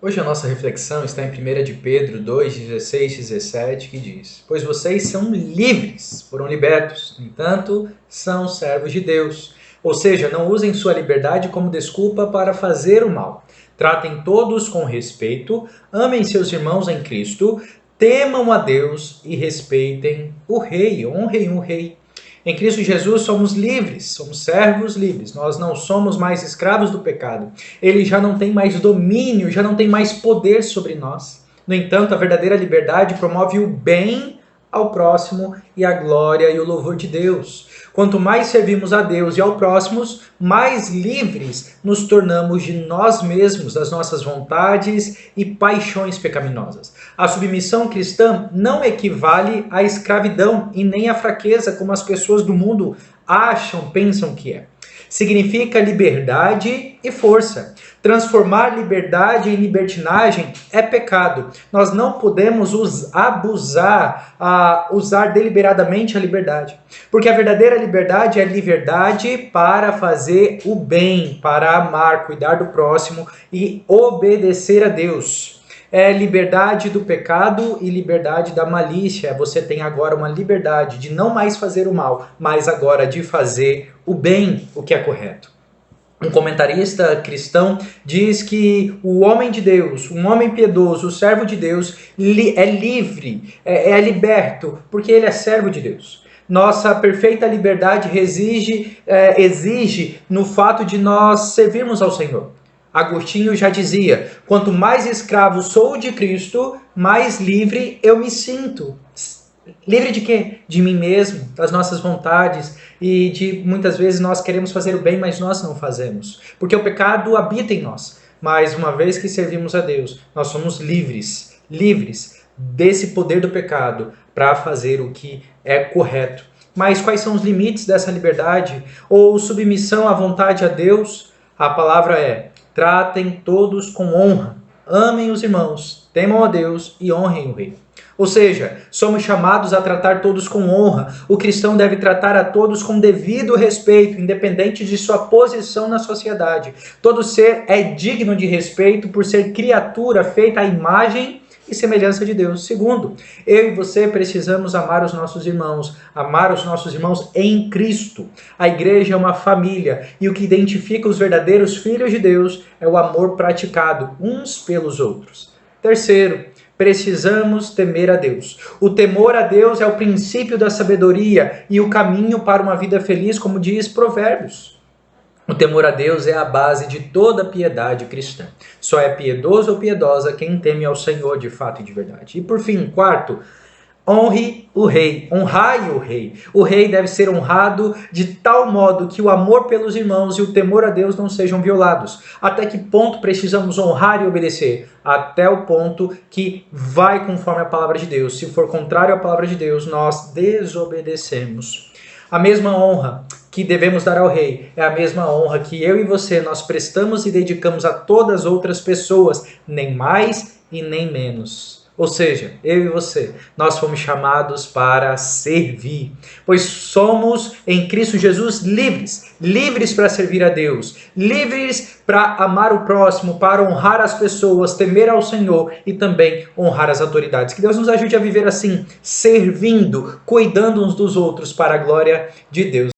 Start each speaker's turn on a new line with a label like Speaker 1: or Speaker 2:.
Speaker 1: Hoje a nossa reflexão está em 1 de Pedro 2, 16 e 17, que diz: Pois vocês são livres, foram libertos, no entanto, são servos de Deus. Ou seja, não usem sua liberdade como desculpa para fazer o mal. Tratem todos com respeito, amem seus irmãos em Cristo, temam a Deus e respeitem o Rei, honrem o Rei. Em Cristo Jesus somos livres, somos servos livres, nós não somos mais escravos do pecado. Ele já não tem mais domínio, já não tem mais poder sobre nós. No entanto, a verdadeira liberdade promove o bem ao próximo e a glória e o louvor de Deus. Quanto mais servimos a Deus e ao próximo, mais livres nos tornamos de nós mesmos, das nossas vontades e paixões pecaminosas. A submissão cristã não equivale à escravidão e nem à fraqueza, como as pessoas do mundo acham, pensam que é. Significa liberdade e força. Transformar liberdade em libertinagem é pecado. Nós não podemos usar deliberadamente a liberdade. Porque a verdadeira liberdade é liberdade para fazer o bem, para amar, cuidar do próximo e obedecer a Deus. É liberdade do pecado e liberdade da malícia. Você tem agora uma liberdade de não mais fazer o mal, mas agora de fazer o bem, o que é correto. Um comentarista cristão diz que o homem de Deus, um homem piedoso, o servo de Deus, é livre, é liberto, porque ele é servo de Deus. Nossa perfeita liberdade exige no fato de nós servirmos ao Senhor. Agostinho já dizia: quanto mais escravo sou de Cristo, mais livre eu me sinto. Livre de quê? De mim mesmo, das nossas vontades e de muitas vezes nós queremos fazer o bem, mas nós não fazemos. Porque o pecado habita em nós. Mas uma vez que servimos a Deus, nós somos livres desse poder do pecado para fazer o que é correto. Mas quais são os limites dessa liberdade? Ou submissão à vontade a Deus? A palavra é: tratem todos com honra, amem os irmãos, temam a Deus e honrem o Rei. Ou seja, somos chamados a tratar todos com honra. O cristão deve tratar a todos com devido respeito, independente de sua posição na sociedade. Todo ser é digno de respeito por ser criatura feita à imagem e semelhança de Deus. Segundo, eu e você precisamos amar os nossos irmãos em Cristo. A igreja é uma família e o que identifica os verdadeiros filhos de Deus é o amor praticado uns pelos outros. Terceiro, precisamos temer a Deus. O temor a Deus é o princípio da sabedoria e o caminho para uma vida feliz, como diz Provérbios. O temor a Deus é a base de toda piedade cristã. Só é piedoso ou piedosa quem teme ao Senhor de fato e de verdade. E por fim, quarto, honre o rei, honrai o rei. O rei deve ser honrado de tal modo que o amor pelos irmãos e o temor a Deus não sejam violados. Até que ponto precisamos honrar e obedecer? Até o ponto que vai conforme a palavra de Deus. Se for contrário à palavra de Deus, nós desobedecemos. A mesma honra que devemos dar ao rei é a mesma honra que eu e você nós prestamos e dedicamos a todas as outras pessoas, nem mais e nem menos. Ou seja, eu e você, nós fomos chamados para servir, pois somos em Cristo Jesus livres para servir a Deus, livres para amar o próximo, para honrar as pessoas, temer ao Senhor e também honrar as autoridades. Que Deus nos ajude a viver assim, servindo, cuidando uns dos outros para a glória de Deus.